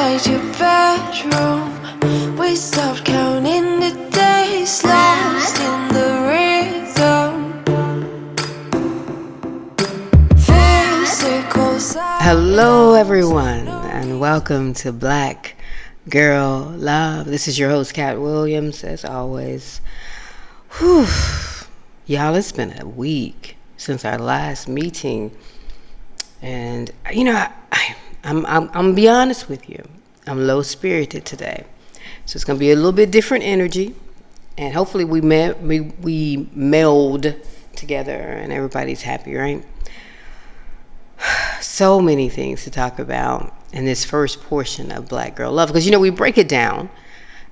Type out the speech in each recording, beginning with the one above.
inside your bedroom. We stopped counting the days, lost in the rhythm. Physical side. Hello, everyone, and welcome to Black Girl Love. This is your host, Cat Williams, as always. Whew. Y'all, it's been a week since our last meeting, and I'm gonna be honest with you. I'm low spirited today, so it's gonna be a little bit different energy, and hopefully we meld together and everybody's happy, right? So many things to talk about in this first portion of Black Girl Love, because we break it down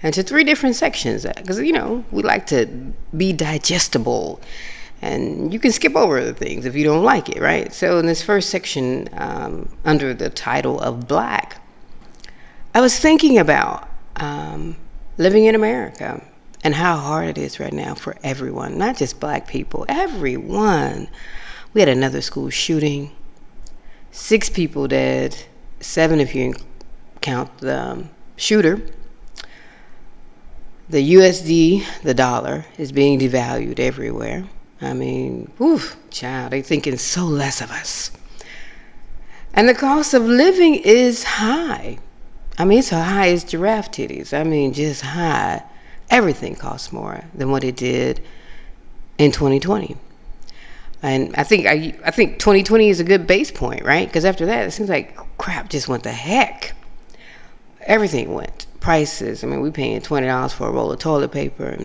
into 3 different sections, because we like to be digestible, and you can skip over the things if you don't like it, right? So in this first section, under the title of Black, I was thinking about living in America and how hard it is right now for everyone, not just Black people, everyone. We had another school shooting, 6 people dead, 7 if you count the shooter. The USD, the dollar, is being devalued everywhere. I mean, child, they're thinking so less of us. And the cost of living is high. I mean, it's as high as giraffe titties. I mean, just high. Everything costs more than what it did in 2020. And I think 2020 is a good base point, right? Because after that, it seems like crap just went to heck. Everything went. Prices. I mean, we paying $20 for a roll of toilet paper,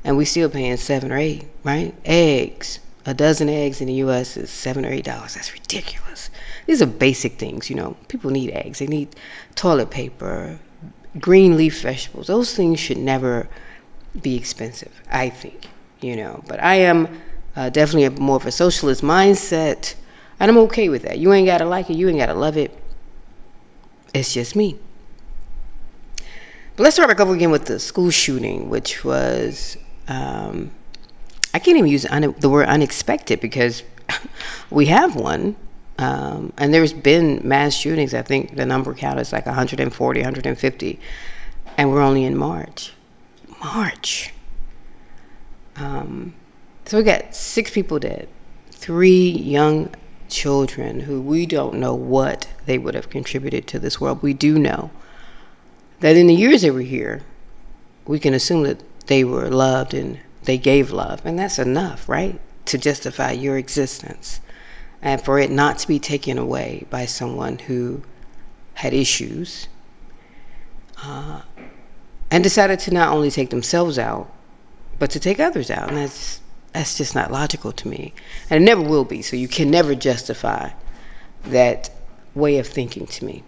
and we still paying $7 or $8, right? Eggs. A dozen eggs in the U.S. is $7 or $8. That's ridiculous. These are basic things, People need eggs. They need toilet paper, green leaf vegetables. Those things should never be expensive, I think, But I am definitely more of a socialist mindset, and I'm okay with that. You ain't got to like it. You ain't got to love it. It's just me. But let's start back over again with the school shooting, which was, I can't even use the word unexpected, because we have one, and there's been mass shootings. I think the number count is like 140, 150, and we're only in March. So we got 6 people dead, 3 young children who we don't know what they would have contributed to this world. We do know that in the years they were here, we can assume that they were loved and they gave love. And that's enough, right? To justify your existence. And for it not to be taken away by someone who had issues and decided to not only take themselves out, but to take others out. And that's just not logical to me. And it never will be. So you can never justify that way of thinking to me.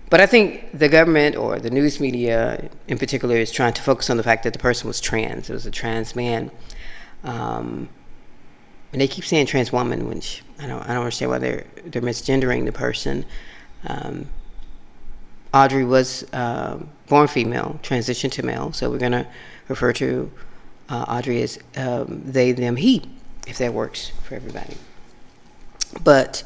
But I think the government, or the news media in particular, is trying to focus on the fact that the person was trans. It was a trans man. And they keep saying trans woman, which I don't understand why they're misgendering the person. Audrey was born female, transitioned to male, so we're going to refer to Audrey as they, them, he, if that works for everybody. But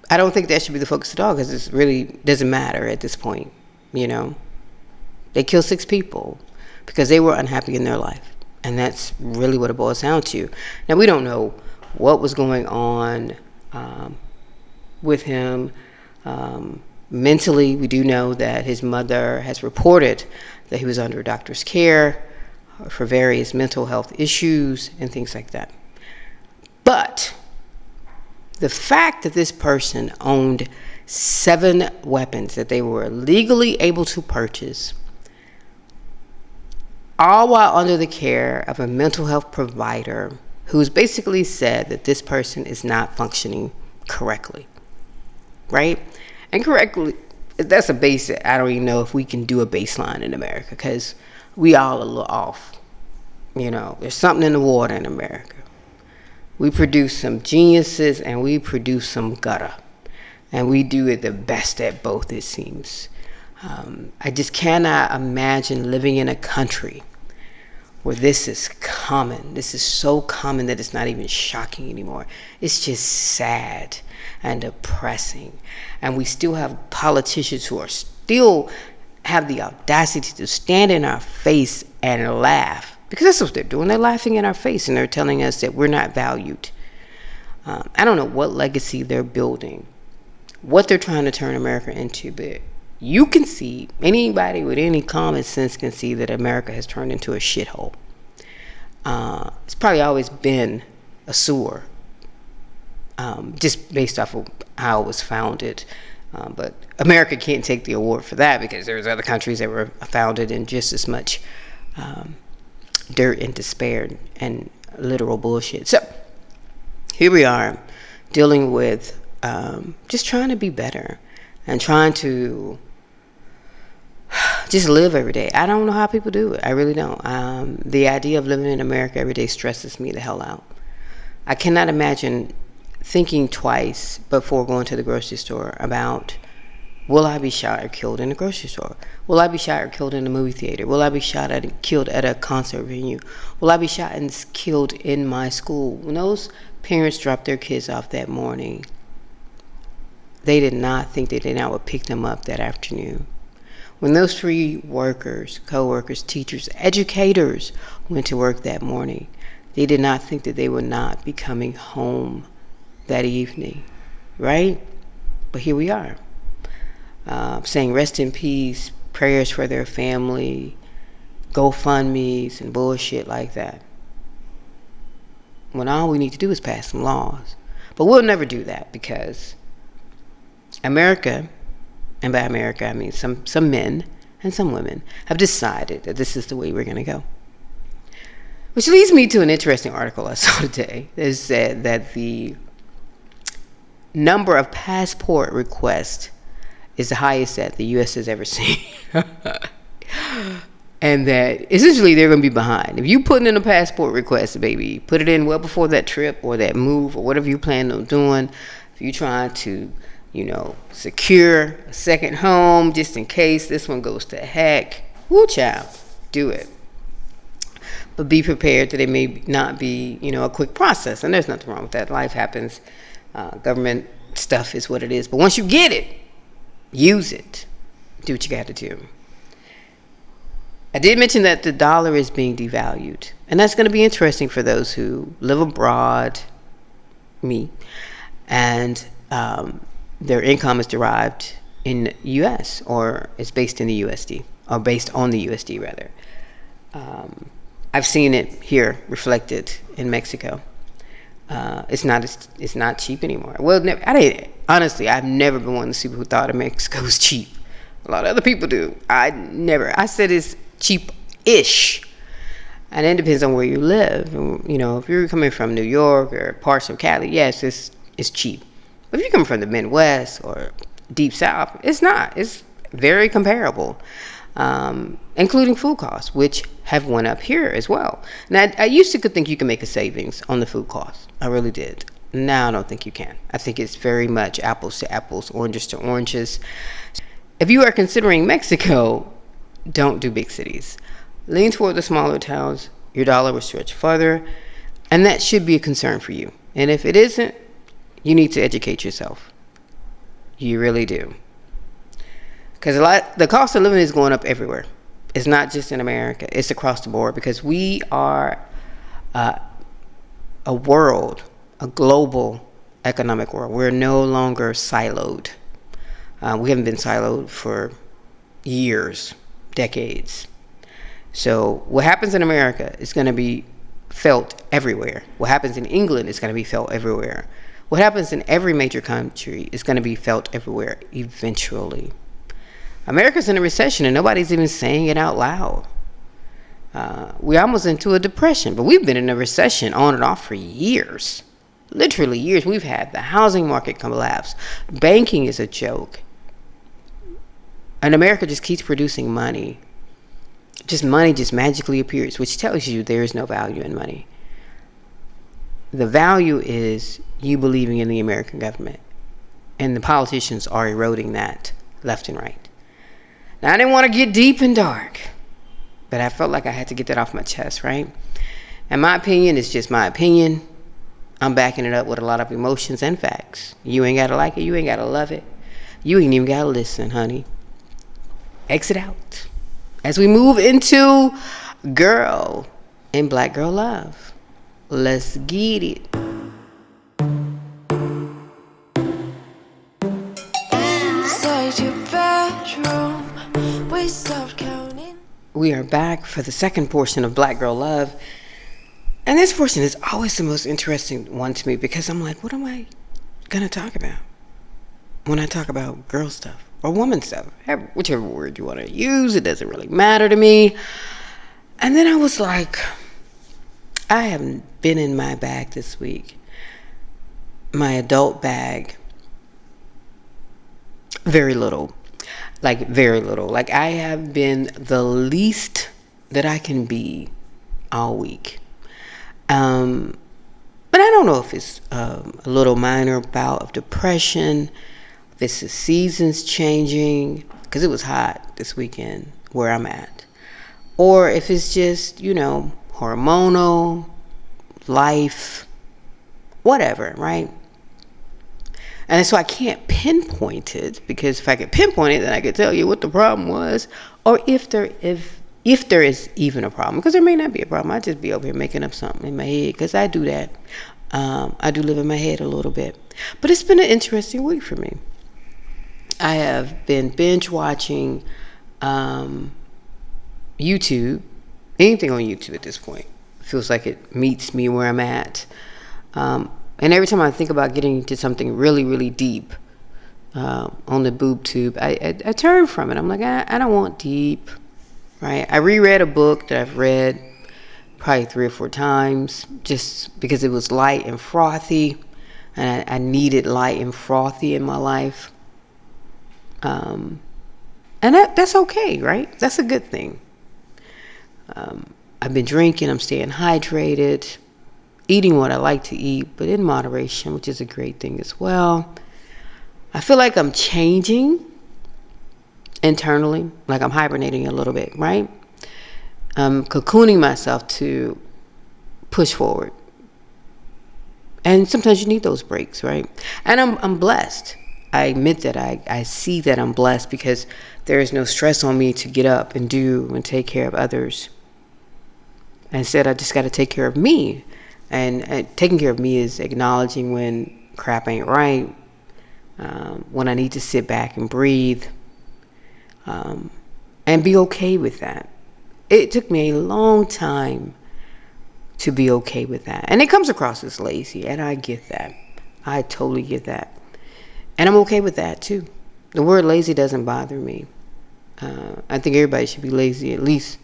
I don't think that should be the focus at all, because it really doesn't matter at this point. They killed 6 people because they were unhappy in their life, and that's really what it boils down to. Now, we don't know what was going on with him mentally. We do know that his mother has reported that he was under a doctor's care for various mental health issues and things like that. But the fact that this person owned 7 weapons that they were legally able to purchase, all while under the care of a mental health provider who's basically said that this person is not functioning correctly, right? And correctly, that's a basic. I don't even know if we can do a baseline in America, because we all a little off. There's something in the water in America. We produce some geniuses and we produce some gutter, and we do it the best at both, it seems. I just cannot imagine living in a country where this is common. This is so common that it's not even shocking anymore. It's just sad and depressing. And we still have politicians who are still have the audacity to stand in our face and laugh, because that's what they're doing. They're laughing in our face and they're telling us that we're not valued. I don't know what legacy they're building, what they're trying to turn America into, but you can see, anybody with any common sense can see that America has turned into a shithole. It's probably always been a sewer, just based off of how it was founded. But America can't take the award for that, because there's other countries that were founded in just as much dirt and despair and literal bullshit. So here we are dealing with just trying to be better and trying to just live every day. I don't know how people do it. I really don't. The idea of living in America every day stresses me the hell out. I cannot imagine thinking twice before going to the grocery store about, will I be shot or killed in the grocery store? Will I be shot or killed in the movie theater? Will I be shot and killed at a concert venue? Will I be shot and killed in my school? When those parents dropped their kids off that morning, they did not think that they now would pick them up that afternoon. When those 3 workers, co-workers, teachers, educators went to work that morning, they did not think that they would not be coming home that evening, right? But here we are, saying rest in peace, prayers for their family, GoFundMes and bullshit like that, when all we need to do is pass some laws. But we'll never do that, because America, and by America I mean some men and some women, have decided that this is the way we're going to go. Which leads me to an interesting article I saw today that said that the number of passport requests is the highest that the U.S. has ever seen. And that essentially they're going to be behind. If you put in a passport request, baby, put it in well before that trip or that move or whatever you plan on doing. If you're trying to, secure a second home just in case this one goes to heck, woo child, do it. But be prepared that it may not be, a quick process. And there's nothing wrong with that. Life happens. Government stuff is what it is. But once you get it, use it. Do what you got to do. I did mention that the dollar is being devalued. And that's going to be interesting for those who live abroad, me, and their income is derived in the U.S. or is based in the USD, or based on the USD rather. I've seen it here reflected in Mexico. It's not cheap anymore. Well, honestly, I've never been one of the people who thought Mexico was cheap. A lot of other people do. I said it's cheap-ish. And it depends on where you live. If you're coming from New York or parts of Cali, yes, it's cheap. But if you're coming from the Midwest or Deep South, it's not. It's very comparable, including food costs, which have went up here as well. Now, I used to think you can make a savings on the food costs. I really did. Now I don't think you can. I think it's very much apples to apples, oranges to oranges. If you are considering Mexico, don't do big cities. Lean toward the smaller towns. Your dollar will stretch further, and that should be a concern for you. And if it isn't, you need to educate yourself. You really do. Because the cost of living is going up everywhere. It's not just in America. It's across the board, because we are a global economic world. We're no longer siloed. We haven't been siloed for years, decades. So what happens in America is going to be felt everywhere. What happens in England is going to be felt everywhere. What happens in every major country is going to be felt everywhere eventually. America's in a recession and nobody's even saying it out loud. We're almost into a depression, but we've been in a recession on and off for years. Literally years. We've had the housing market collapse. Banking is a joke. And America just keeps producing money. Money just magically appears, which tells you there is no value in money. The value is you believing in the American government. And the politicians are eroding that left and right. Now, I didn't want to get deep and dark, but I felt like I had to get that off my chest, right? And my opinion is just my opinion. I'm backing it up with a lot of emotions and facts. You ain't gotta like it. You ain't gotta love it. You ain't even gotta listen, honey. Exit out. As we move into Girl in Black Girl Love. Let's get it. Inside your bedroom, we stopped counting. We are back for the second portion of Black Girl Love. And this portion is always the most interesting one to me because I'm like, what am I going to talk about when I talk about girl stuff or woman stuff? Whichever word you want to use, it doesn't really matter to me. And then I was like, I haven't been in my bag this week, my adult bag, very little. Like, very little. Like, I have been the least that I can be all week. But I don't know if it's a little minor bout of depression, if it's the seasons changing, because it was hot this weekend where I'm at, or if it's just, hormonal, life, whatever, right? And so I can't pinpoint it, because if I could pinpoint it, then I could tell you what the problem was, or if there is even a problem, because there may not be a problem. I just be over here making up something in my head, because I do that. I do live in my head a little bit. But it's been an interesting week for me. I have been binge watching YouTube, anything on YouTube at this point. Feels like it meets me where I'm at. And every time I think about getting into something really, really deep on the boob tube, I turn from it. I'm like, I don't want deep. Right? I reread a book that I've read probably 3 or 4 times just because it was light and frothy, and I needed light and frothy in my life. And that's okay, right? That's a good thing. I've been drinking, I'm staying hydrated, eating what I like to eat, but in moderation, which is a great thing as well. I feel like I'm changing internally, like I'm hibernating a little bit, right? I'm cocooning myself to push forward. And sometimes you need those breaks, right? And I'm blessed. I admit that I see that I'm blessed because there is no stress on me to get up and do and take care of others. Instead, I just got to take care of me. And taking care of me is acknowledging when crap ain't right, when I need to sit back and breathe, and be okay with that. It took me a long time to be okay with that. And it comes across as lazy, and I get that. I totally get that. And I'm okay with that, too. The word lazy doesn't bother me. I think everybody should be lazy at least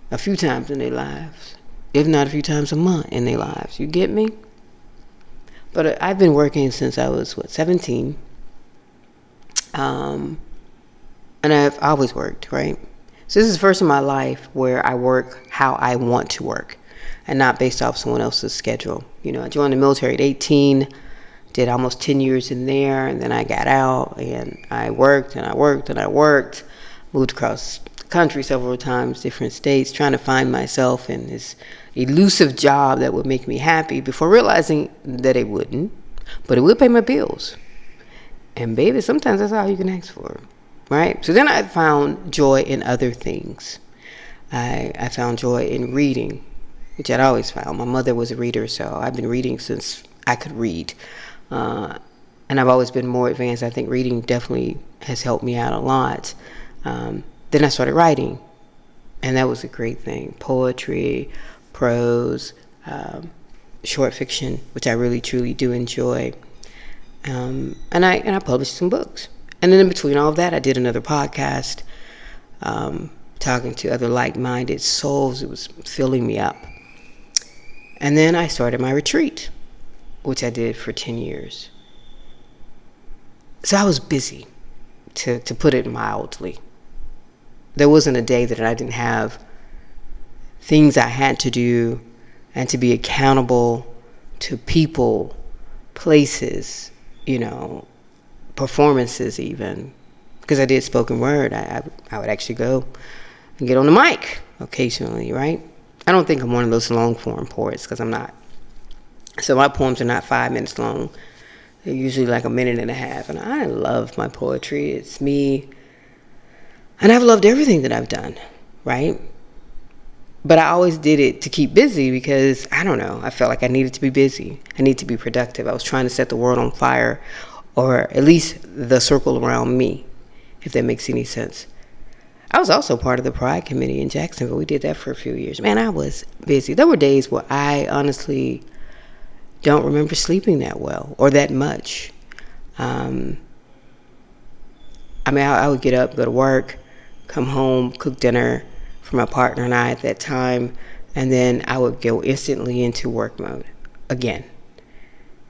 a few times in their lives, if not a few times a month in their lives. You get me? But I've been working since I was, 17? And I've always worked, right? So this is the first in my life where I work how I want to work and not based off someone else's schedule. I joined the military at 18, did almost 10 years in there, and then I got out and I worked and I worked and I worked, moved across the country several times, different states, trying to find myself in this elusive job that would make me happy before realizing that it wouldn't, but it would pay my bills. And baby, sometimes that's all you can ask for. Right? So then I found joy in other things. I found joy in reading, which I'd always found. My mother was a reader, so I've been reading since I could read. And I've always been more advanced. I think reading definitely has helped me out a lot. Then I started writing, and that was a great thing. Poetry, prose, short fiction, which I really, truly do enjoy. And I published some books. And then in between all of that, I did another podcast, talking to other like-minded souls. It was filling me up. And then I started my retreat, which I did for 10 years. So I was busy, to put it mildly. There wasn't a day that I didn't have things I had to do and to be accountable to people, places, performances even, because I did spoken word. I would actually go and get on the mic occasionally, right? I don't think I'm one of those long form poets, because I'm not. So my poems are not 5 minutes long. They're usually like a minute and a half. And I love my poetry. It's me. And I've loved everything that I've done, right? But I always did it to keep busy because, I don't know, I felt like I needed to be busy. I need to be productive. I was trying to set the world on fire, or at least the circle around me, if that makes any sense. I was also part of the Pride Committee in Jacksonville. We did that for a few years. Man, I was busy. There were days where I honestly don't remember sleeping that well or that much. I would get up, go to work, come home, cook dinner for my partner and I at that time, and then I would go instantly into work mode again.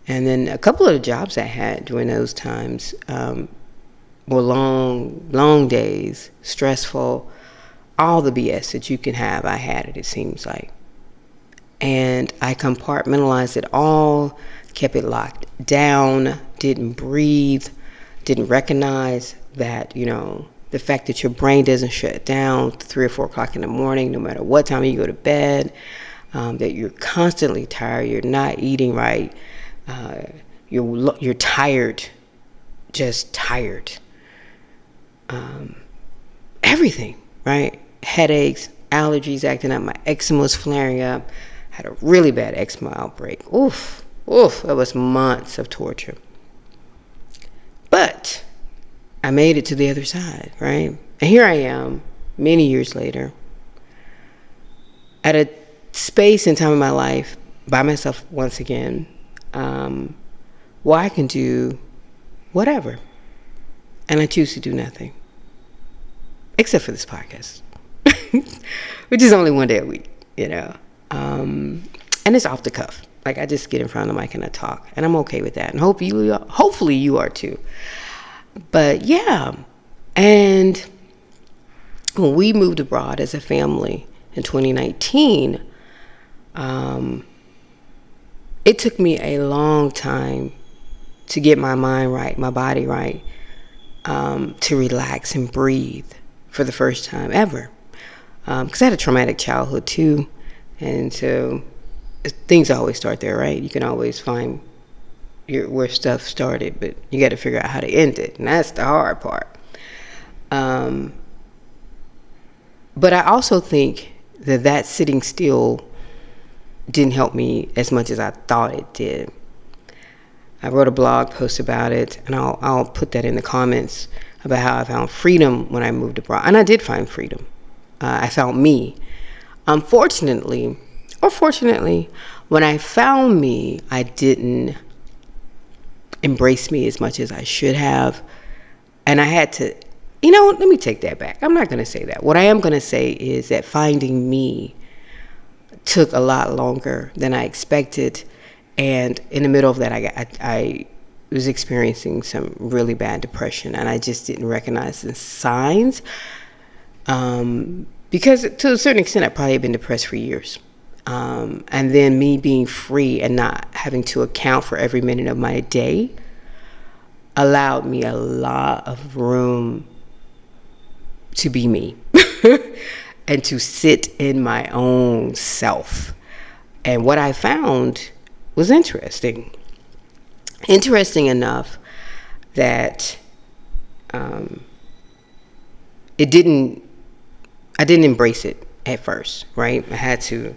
And then a couple of the jobs I had during those times were long days, stressful, all the BS that you can have, I had it seems like. And I compartmentalized it all, kept it locked down, didn't breathe, didn't recognize that, the fact that your brain doesn't shut down 3 or 4 o'clock in the morning, no matter what time you go to bed, that you're constantly tired, you're not eating right, you're tired, just tired. Everything, right? Headaches, allergies acting up, my eczema was flaring up. I had a really bad eczema outbreak. Oof, it was months of torture. But I made it to the other side, right? And here I am, many years later, at a space and time in my life, by myself once again, where I can do whatever. And I choose to do nothing. Except for this podcast. Which is only one day a week, And it's off the cuff. Like, I just get in front of the mic and I talk. And I'm okay with that. And hopefully you are too. But yeah, and when we moved abroad as a family in 2019, it took me a long time to get my mind right, my body right, to relax and breathe for the first time ever. Because I had a traumatic childhood too, and so things always start there, right? You can always find where stuff started, but you got to figure out how to end it, and that's the hard part. But I also think that sitting still didn't help me as much as I thought it did. I wrote a blog post about it, and I'll put that in the comments about how I found freedom when I moved abroad, and I did find freedom. I found me. Unfortunately, or fortunately, when I found me, I didn't embrace me as much as I should have. And I had to, let me take that back. I'm not going to say that. What I am going to say is that finding me took a lot longer than I expected. And in the middle of that, I was experiencing some really bad depression, and I just didn't recognize the signs. Because to a certain extent, I probably had been depressed for years. And then me being free and not having to account for every minute of my day allowed me a lot of room to be me and to sit in my own self. And what I found was interesting. Interesting enough that I didn't embrace it at first, right? I had to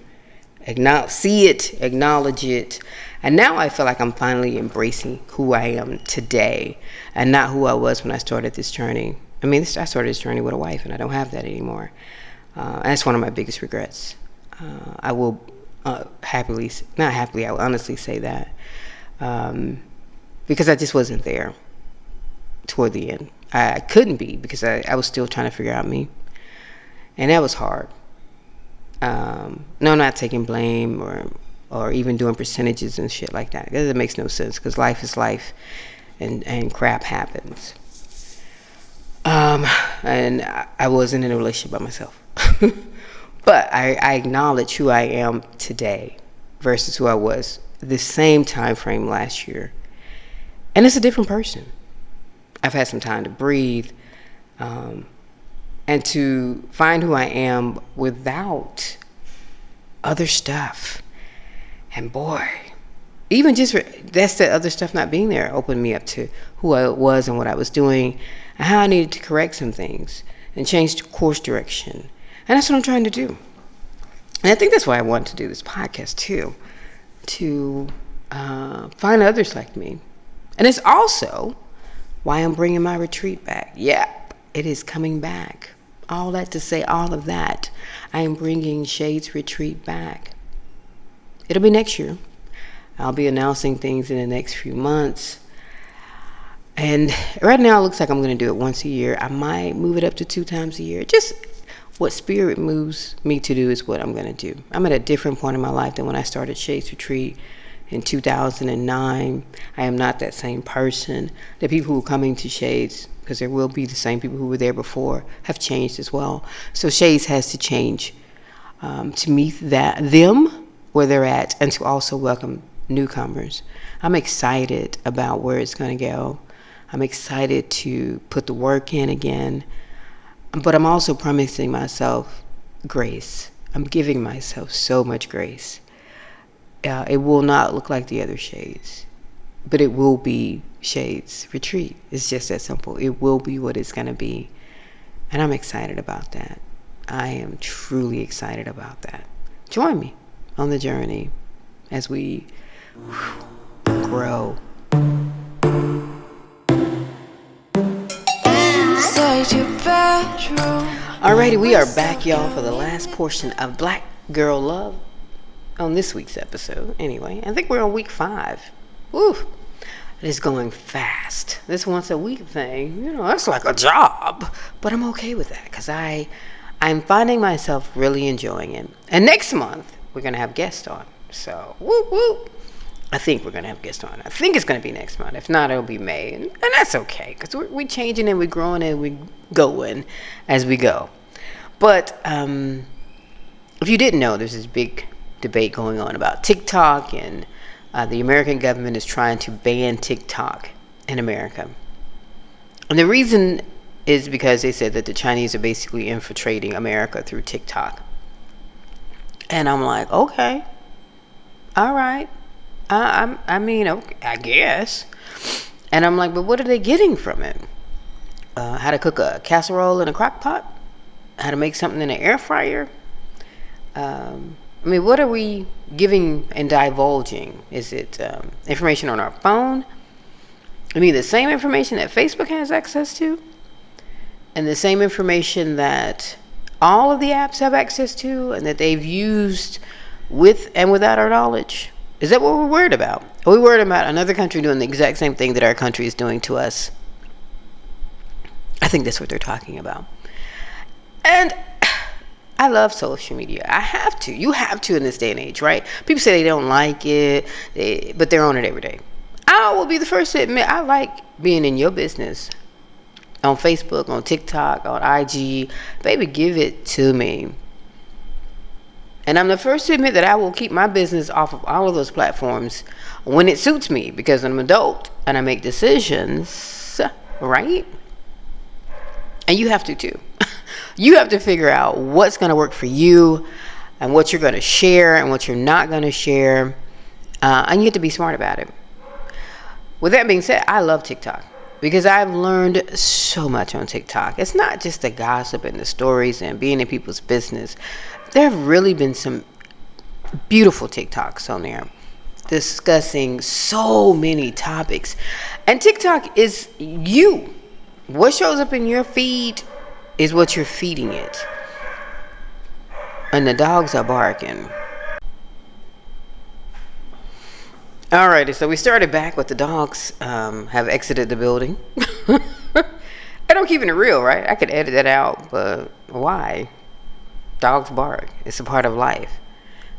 see it, acknowledge it, and now I feel like I'm finally embracing who I am today and not who I was when I started this journey. I started this journey with a wife, and I don't have that anymore. And that's one of my biggest regrets. I will not happily, I will honestly say that. Because I just wasn't there toward the end. I couldn't be, because I was still trying to figure out me. And that was hard. No, I'm not taking blame or even doing percentages and shit like that, because it makes no sense, because life is life, and crap happens. And I wasn't in a relationship by myself. But I acknowledge who I am today versus who I was the same time frame last year. And it's a different person. I've had some time to breathe. and to find who I am without other stuff. And boy, even just that's the other stuff not being there opened me up to who I was and what I was doing and how I needed to correct some things and change course direction. And that's what I'm trying to do. And I think that's why I wanted to do this podcast too, to find others like me. And it's also why I'm bringing my retreat back. Yep, it is coming back. All that to say, all of that, I am bringing Shades Retreat back. It'll be next year. I'll be announcing things in the next few months. And right now it looks like I'm going to do it once a year. I might move it up to 2 times a year. Just what spirit moves me to do is what I'm going to do. I'm at a different point in my life than when I started Shades Retreat in 2009. I am not that same person. The people who are coming to Shades, because there will be the same people who were there before, have changed as well. So Shades has to change to meet them where they're at and to also welcome newcomers. I'm excited about where it's going to go. I'm excited to put the work in again. But I'm also promising myself grace. I'm giving myself so much grace. It will not look like the other Shades, but it will be Shades Retreat. It's just that simple. It will be what it's going to be. And I'm excited about that. I am truly excited about that. Join me on the journey as we grow. Inside your bedroom. Alrighty, we are back, y'all, for the last portion of Black Girl Love on this week's episode. Anyway, I think we're on week 5. Woo! It is going fast. This once a week thing, that's like a job. But I'm okay with that because I'm finding myself really enjoying it. And next month, we're going to have guests on. So, whoop, whoop. I think we're going to have guests on. I think it's going to be next month. If not, it'll be May. And that's okay because we're changing and we're growing and we're going as we go. But if you didn't know, there's this big debate going on about TikTok, and the American government is trying to ban TikTok in America. And the reason is because they said that the Chinese are basically infiltrating America through TikTok. And I'm like, okay, all right. I mean, okay, I guess. And I'm like, but what are they getting from it? How to cook a casserole in a crock pot? How to make something in an air fryer? I mean, what are we giving and divulging? Is it information on our phone? I mean, the same information that Facebook has access to? And the same information that all of the apps have access to and that they've used with and without our knowledge? Is that what we're worried about? Are we worried about another country doing the exact same thing that our country is doing to us? I think that's what they're talking about. And I love social media. I have to. You have to in this day and age, right? People say they don't like it, but they're on it every day. I will be the first to admit I like being in your business. On Facebook, on TikTok, on IG. Baby, give it to me. And I'm the first to admit that I will keep my business off of all of those platforms when it suits me, because I'm an adult and I make decisions, right? And you have to too. You have to figure out what's going to work for you and what you're going to share and what you're not going to share. And you have to be smart about it. With that being said, I love TikTok because I've learned so much on TikTok. It's not just the gossip and the stories and being in people's business. There have really been some beautiful TikToks on there discussing so many topics. And TikTok is you. What shows up in your feed is what you're feeding it. And the dogs are barking. Alrighty, so we started back with the dogs have exited the building. I don't keep it real, right? I could edit that out, but why? Dogs bark. It's a part of life.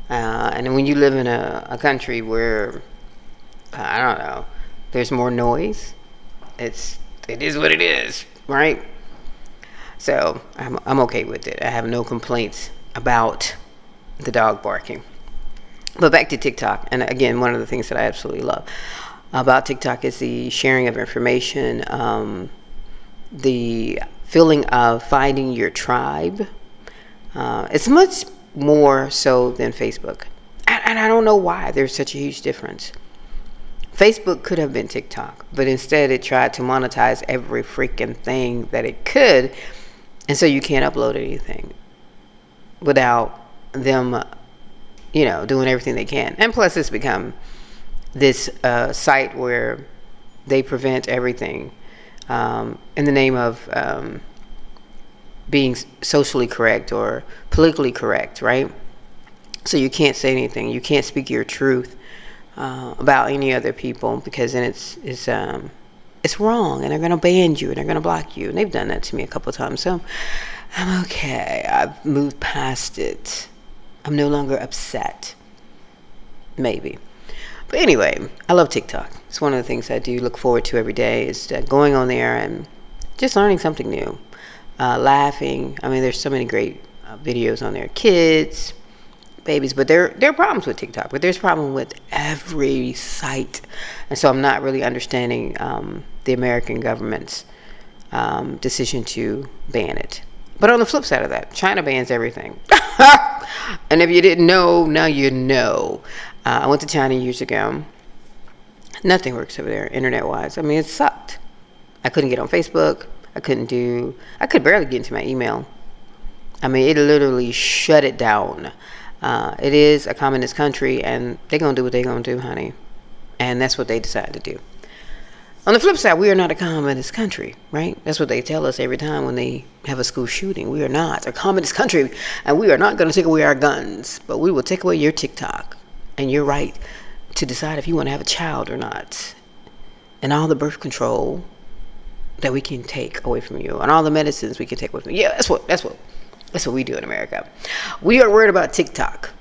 And when you live in a country where, I don't know, there's more noise, it is what it is, right? So I'm okay with it. I have no complaints about the dog barking. But back to TikTok. And again, one of the things that I absolutely love about TikTok is the sharing of information, the feeling of finding your tribe. It's much more so than Facebook. And I don't know why there's such a huge difference. Facebook could have been TikTok, but instead it tried to monetize every freaking thing that it could. And so you can't upload anything without them, doing everything they can. And plus it's become this site where they prevent everything in the name of being socially correct or politically correct, right? So you can't say anything. You can't speak your truth about any other people, because then it's wrong, and they're going to ban you, and they're going to block you. And they've done that to me a couple of times. So I'm okay. I've moved past it. I'm no longer upset. Maybe. But anyway, I love TikTok. It's one of the things I do look forward to every day, is going on there and just learning something new. Laughing. I mean, there's so many great videos on there. Kids, babies, but there are problems with TikTok, but there's a problem with every site. And so I'm not really understanding the American government's decision to ban it. But on the flip side of that, China bans everything. And if you didn't know, now you know. I went to China years ago. Nothing works over there internet-wise. I mean, it sucked. I couldn't get on Facebook. I could barely get into my email. I mean, it literally shut it down. It is a communist country, and they're going to do what they're going to do, honey. And that's what they decide to do. On the flip side, we are not a communist country, right? That's what they tell us every time when they have a school shooting. We are not a communist country, and we are not going to take away our guns, but we will take away your TikTok and your right to decide if you want to have a child or not, and all the birth control that we can take away from you, and all the medicines we can take away from you. Yeah, that's what we do in America. We are worried about TikTok.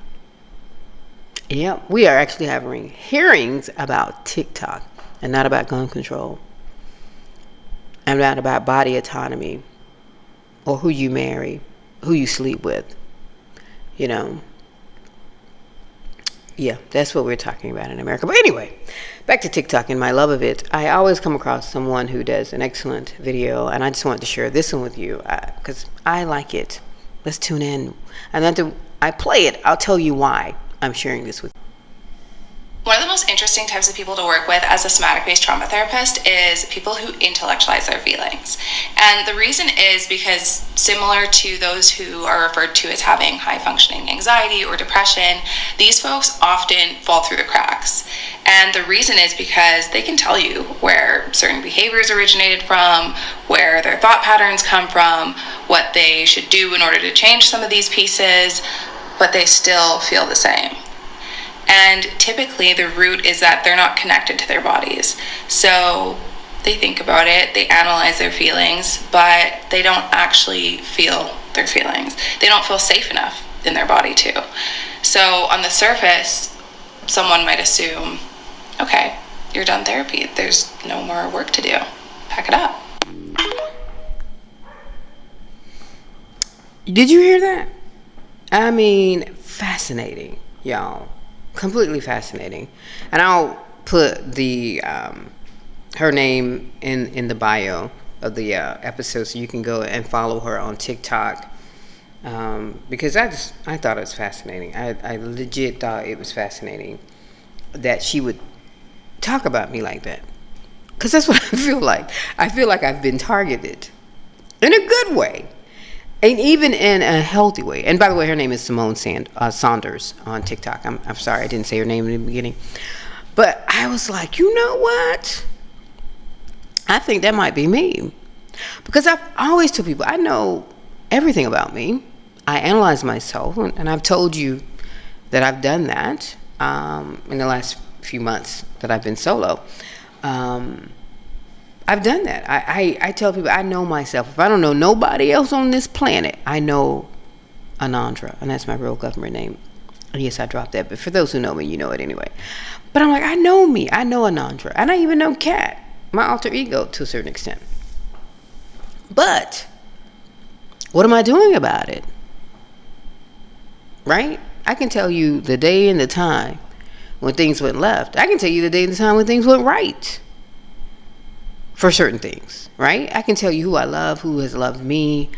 Yeah, we are actually having hearings about TikTok, and not about gun control, and not about body autonomy, or who you marry, who you sleep with. Yeah, that's what we're talking about in America. But anyway, back to TikTok and my love of it. I always come across someone who does an excellent video, and I just wanted to share this one with you because I like it. Let's tune in. And after I play it, I'll tell you why I'm sharing this with you. One of the most interesting types of people to work with as a somatic-based trauma therapist is people who intellectualize their feelings. And the reason is because, similar to those who are referred to as having high-functioning anxiety or depression, these folks often fall through the cracks. And the reason is because they can tell you where certain behaviors originated from, where their thought patterns come from, what they should do in order to change some of these pieces, but they still feel the same. And typically the root is that they're not connected to their bodies. So they think about it, they analyze their feelings, but they don't actually feel their feelings. They don't feel safe enough in their body too. So on the surface, someone might assume, okay, you're done therapy. There's no more work to do. Pack it up. Did you hear that? I mean, fascinating, y'all. Completely fascinating. And I'll put the her name in the bio of the episode, so you can go and follow her on TikTok, because I thought it was fascinating. I legit thought it was fascinating that she would talk about me like that, because that's what I feel like. I feel like I've been targeted in a good way, and even in a healthy way. And by the way, her name is Simone Saunders on TikTok. I'm sorry I didn't say her name in the beginning. But I was like, you know what? I think that might be me. Because I've always told people, I know everything about me. I analyze myself, and I've told you that I've done that in the last few months that I've been solo. I've done that. I tell people I know myself. If I don't know nobody else on this planet, I know Anandra, and that's my real government name. And yes, I dropped that, but for those who know me, you know it anyway. But I'm like, I know me. I know Anandra, and I even know Kat, my alter ego to a certain extent. But what am I doing about it? Right? I can tell you the day and the time when things went left. I can tell you the day and the time when things went right. for certain things, right? I can tell you who I love, who has loved me,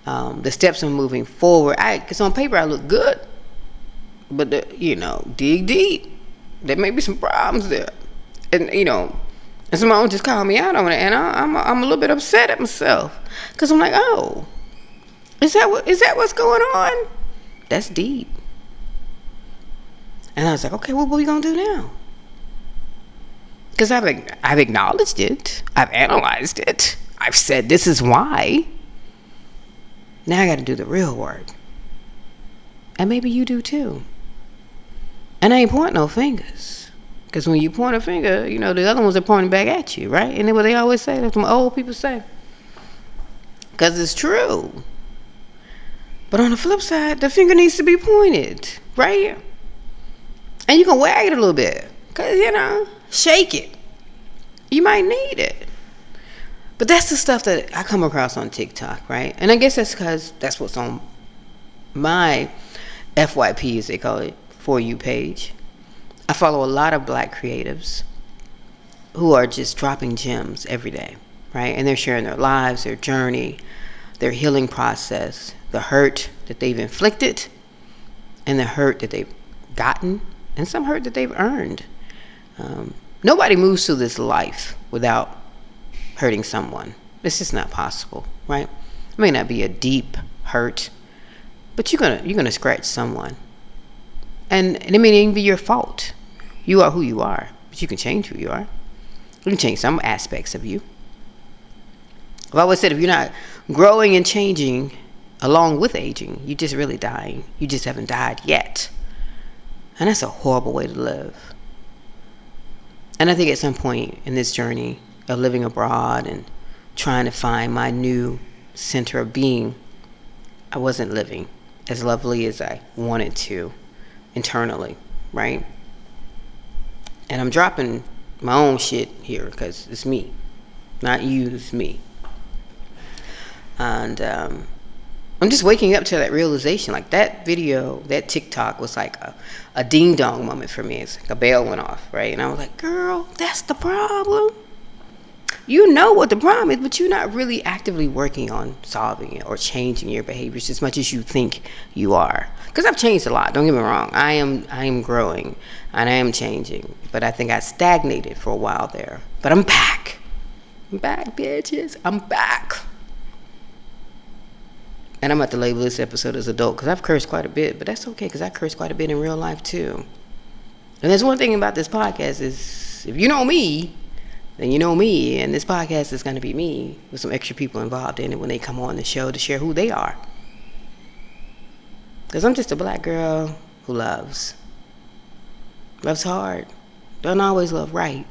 the steps I'm moving forward. Because on paper I look good, but dig deep, there may be some problems there, and and someone just called me out on it, and I'm a little bit upset at myself, because I'm like, oh, is that what's going on? That's deep. And I was like, okay, well, what are we gonna do now? Because I've acknowledged it, I've analyzed it, I've said this is why. Now I got to do the real work, and maybe you do too. And I ain't pointing no fingers, because when you point a finger, the other ones are pointing back at you, right? And then what they always say, that's what old people say, because it's true. But on the flip side, the finger needs to be pointed, right? And you can wag it a little bit, because shake it. You might need it. But that's the stuff that I come across on TikTok, right? And I guess that's because that's what's on my FYP, as they call it, For You page. I follow a lot of black creatives who are just dropping gems every day, right? And they're sharing their lives, their journey, their healing process, the hurt that they've inflicted, and the hurt that they've gotten, and some hurt that they've earned. Nobody moves through this life without hurting someone. It's just not possible, right? It may not be a deep hurt, but you're gonna scratch someone, and it may even be your fault. You are who you are, but you can change who you are. You can change some aspects of you. I've always said, if you're not growing and changing along with aging, you're just really dying. You just haven't died yet, and that's a horrible way to live. And I think at some point in this journey of living abroad and trying to find my new center of being, I wasn't living as lovely as I wanted to internally, right? And I'm dropping my own shit here because it's me, not you, it's me. And I'm just waking up to that realization. Like, that video, that TikTok was like a ding dong moment for me. It's like a bell went off, right? And I was like, girl, that's the problem. You know what the problem is, but you're not really actively working on solving it or changing your behaviors as much as you think you are. Because I've changed a lot, don't get me wrong. I am growing and I am changing, but I think I stagnated for a while there. But I'm back. I'm back, bitches. I'm back. And I'm about to label this episode as adult, because I've cursed quite a bit, but that's okay, because I curse quite a bit in real life too. And there's one thing about this podcast is, if you know me, then you know me, and this podcast is going to be me with some extra people involved in it when they come on the show to share who they are. Because I'm just a black girl who loves hard, doesn't always love right.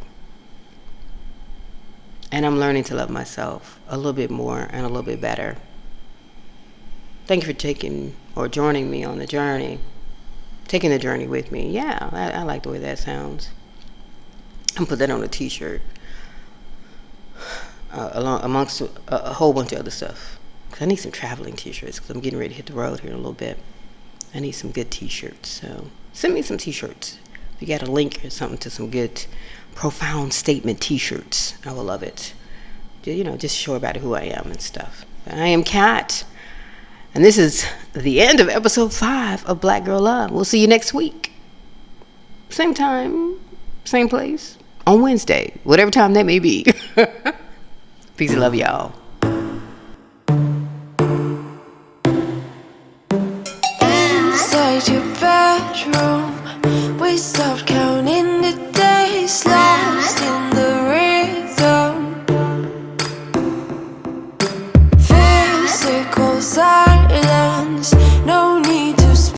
And I'm learning to love myself a little bit more and a little bit better. Thank you for taking or joining me on the journey, taking the journey with me. Yeah, I like the way that sounds. I'm put that on a t-shirt amongst a whole bunch of other stuff. Cause I need some traveling t-shirts, because I'm getting ready to hit the road here in a little bit. I need some good t-shirts, so send me some t-shirts. If you got a link or something to some good profound statement t-shirts, I will love it. Just show about who I am and stuff. I am Kat. And this is the end of episode 5 of Black Girl Love. We'll see you next week. Same time, same place, on Wednesday, whatever time that may be. Peace and love, y'all.